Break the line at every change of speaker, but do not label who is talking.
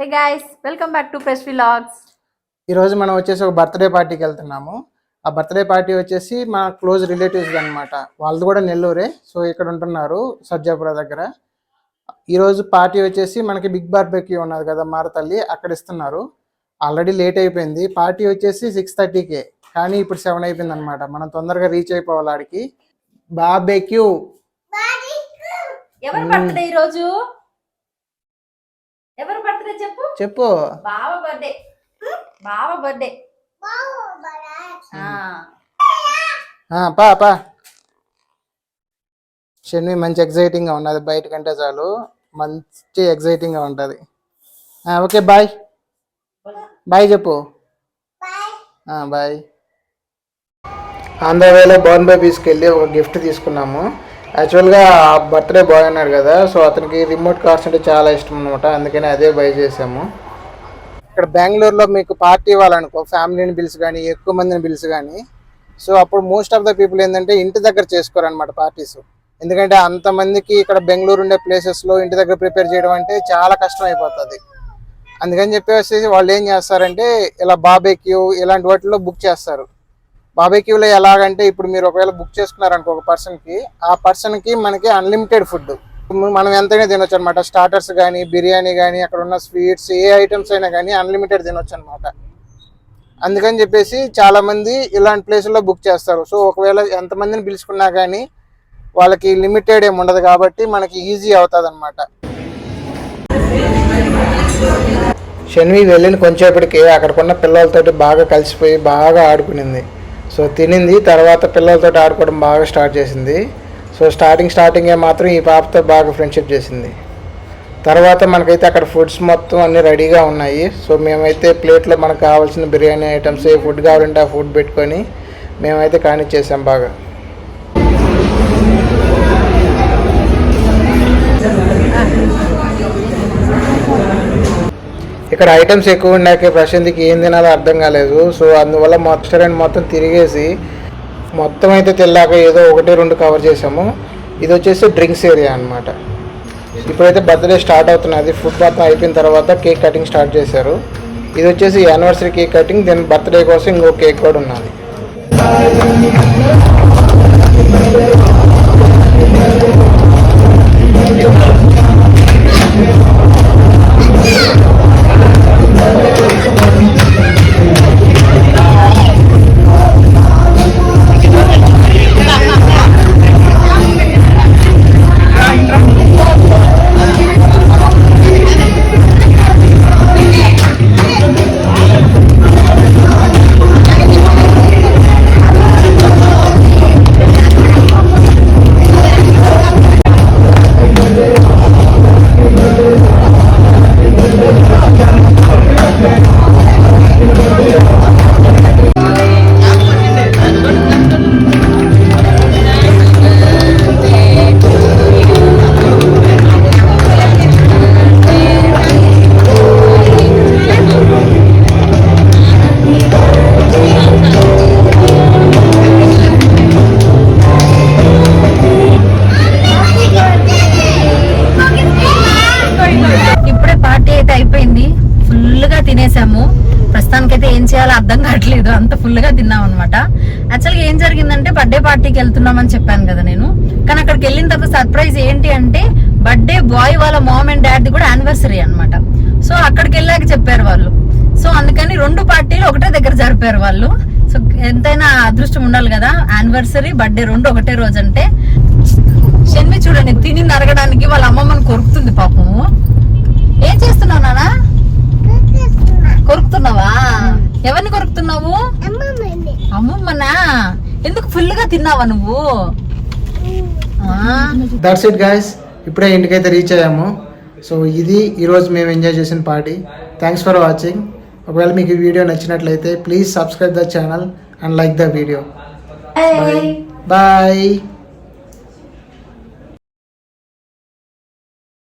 Hey guys, welcome back to fresh vlogs.
ఈరోజు మనం వచ్చేసి ఒక బర్త్డే పార్టీకి వెళ్తున్నాము. ఆ బర్త్డే పార్టీ వచ్చేసి మా క్లోజ్ రిలేటివ్స్ అనమాట. వాళ్ళది కూడా నెల్లూరే. సో ఇక్కడ ఉంటున్నారు సజ్జాపుర దగ్గర. ఈరోజు పార్టీ వచ్చేసి మనకి బిగ్ బార్బెక్యూ ఉన్నది కదా మారతల్లి, అక్కడ ఇస్తున్నారు. ఆల్రెడీ లేట్ అయిపోయింది. పార్టీ వచ్చేసి 6:30కే, కానీ ఇప్పుడు 7 అయిపోయింది అనమాట. మనం తొందరగా రీచ్ అయిపోవాలి ఆడికి. బార్బెక్యూ.
ఎవరి బర్త్డే ఈరోజు? ఎవరి బర్త్డే చెప్పు
చెప్పు.
బావ బర్త్డే. బావ బర్త్డే.
పా పా. షెన్వి మంచి ఎగ్జైటింగ్గా ఉన్నది. బయట కంటే చాలు మంచి ఎగ్జైటింగ్గా ఉంటుంది. Okay bye. బాయ్ చెప్పు. బాయ్. ఆంధ్రవేలో బోర్న్ బేబీస్కి వెళ్ళి ఒక గిఫ్ట్ తీసుకున్నాము. యాక్చువల్గా బర్త్డే బాయ్ అన్నాడు కదా, సో అతనికి రిమోట్ కార్స్ అంటే చాలా ఇష్టం అనమాట. అందుకని అదే బై చేసాము. ఇక్కడ బెంగళూరులో మీకు పార్టీ ఇవ్వాలనుకో, ఫ్యామిలీని పిలిచి కానీ ఎక్కువ మందిని పిలిచి కానీ, సో అప్పుడు మోస్ట్ ఆఫ్ ద పీపుల్ ఏంటంటే ఇంటి దగ్గర చేసుకోరనమాట పార్టీస్. ఎందుకంటే అంతమందికి ఇక్కడ బెంగళూరు ఉండే ప్లేసెస్లో ఇంటి దగ్గర ప్రిపేర్ చేయడం అంటే చాలా కష్టం అయిపోతుంది. అందుకని చెప్పేసి వాళ్ళు ఏం చేస్తారంటే ఇలా బార్బెక్యూ ఇలాంటి వాటిల్లో బుక్ చేస్తారు. బార్బెక్యూలో ఎలాగంటే ఇప్పుడు మీరు ఒకవేళ బుక్ చేసుకున్నారనుకో ఒక పర్సన్కి, ఆ పర్సన్కి మనకి అన్లిమిటెడ్ ఫుడ్ మనం ఎంతైనా తినొచ్చు అనమాట. స్టార్టర్స్ కానీ, బిర్యానీ కానీ, అక్కడ ఉన్న స్వీట్స్ ఏ ఐటమ్స్ అయినా కానీ అన్లిమిటెడ్ తినొచ్చు అనమాట. అందుకని చెప్పేసి చాలామంది ఇలాంటి ప్లేసుల్లో బుక్ చేస్తారు. సో ఒకవేళ ఎంతమందిని పిలుచుకున్నా కానీ వాళ్ళకి లిమిటెడ్ ఏమి ఉండదు కాబట్టి మనకి ఈజీ అవుతుంది అనమాట. షెన్వి వెళ్ళిన కొంచెంసేపటికి అక్కడికున్న పిల్లలతోటి బాగా కలిసిపోయి బాగా ఆడుకునింది. సో తినింది, తర్వాత పిల్లలతో ఆడుకోవడం బాగా స్టార్ట్ చేసింది. సో స్టార్టింగే మాత్రం ఈ పాపతో బాగా ఫ్రెండ్షిప్ చేసింది. తర్వాత మనకైతే అక్కడ ఫుడ్స్ మొత్తం అన్నీ రెడీగా ఉన్నాయి. సో మేమైతే ప్లేట్లో మనకు కావాల్సిన బిర్యానీ ఐటమ్స్ ఏ ఫుడ్ కావాలంటే ఆ ఫుడ్ పెట్టుకొని మేమైతే కానిచ్చేసాం బాగా. ఇక్కడ ఐటమ్స్ ఎక్కువ ఉండాకే ప్రశాంత్కి ఏం తినాలో అర్థం కాలేదు. సో అందువల్ల రెస్టారెంట్ మొత్తం తిరిగేసి మొత్తం అయితే తెల్లాక ఏదో 1-2 కవర్ చేసాము. ఇది వచ్చేసి డ్రింక్స్ ఏరియా అనమాట. ఇప్పుడైతే బర్త్డే స్టార్ట్ అవుతున్నది. ఫుడ్ మొత్తం అయిపోయిన తర్వాత కేక్ కటింగ్ స్టార్ట్ చేశారు. ఇది వచ్చేసి యానివర్సరీ కేక్ కటింగ్. దీని బర్త్డే కోసం ఇంకో కేక్ కూడా ఉన్నది.
తినేసాము. ప్రస్తుతానికైతే ఏం చేయాలో అర్థం కావట్లేదు, అంత ఫుల్ గా తిన్నాం అనమాట. యాక్చువల్గా ఏం జరిగిందంటే బర్త్డే పార్టీకి వెళ్తున్నామని చెప్పాను కదా నేను. కానీ అక్కడికి వెళ్ళిన తర్వాత సర్ప్రైజ్ ఏంటి అంటే బర్త్డే బాయ్ వాళ్ళ మామ్ అండ్ డాడ్ కూడా యానివర్సరీ అనమాట. సో అక్కడికి వెళ్ళాక చెప్పారు వాళ్ళు. సో అందుకని 2 పార్టీలు ఒకటే దగ్గర జరిపారు వాళ్ళు. సో ఎంతైనా అదృష్టం ఉండాలి కదా, యానివర్సరీ బర్త్డే 2 ఒకటే రోజు అంటే. షెన్వి చూడండి తిని నరగడానికి వాళ్ళ అమ్మమ్మని కొరుకుతుంది పాపము. ఏం చేస్తున్నావు నానా? కొరుకుతున్నావా? ఎవరిని కొరుకుతున్నావు? అమ్మమ్మనా? ఎందుకు ఫుల్ గా తిన్నావా నువ్వు?
దట్స్ ఇట్ గైస్, ఇప్పుడే ఇంటికైతే రీచ్ అయ్యాము. సో ఇది ఈరోజు మేము ఎంజాయ్ చేసిన పార్టీ. Thanks for watching. ఒకవేళ మీకు ఈ వీడియో నచ్చినట్లయితే please subscribe the channel and like the video. Bye.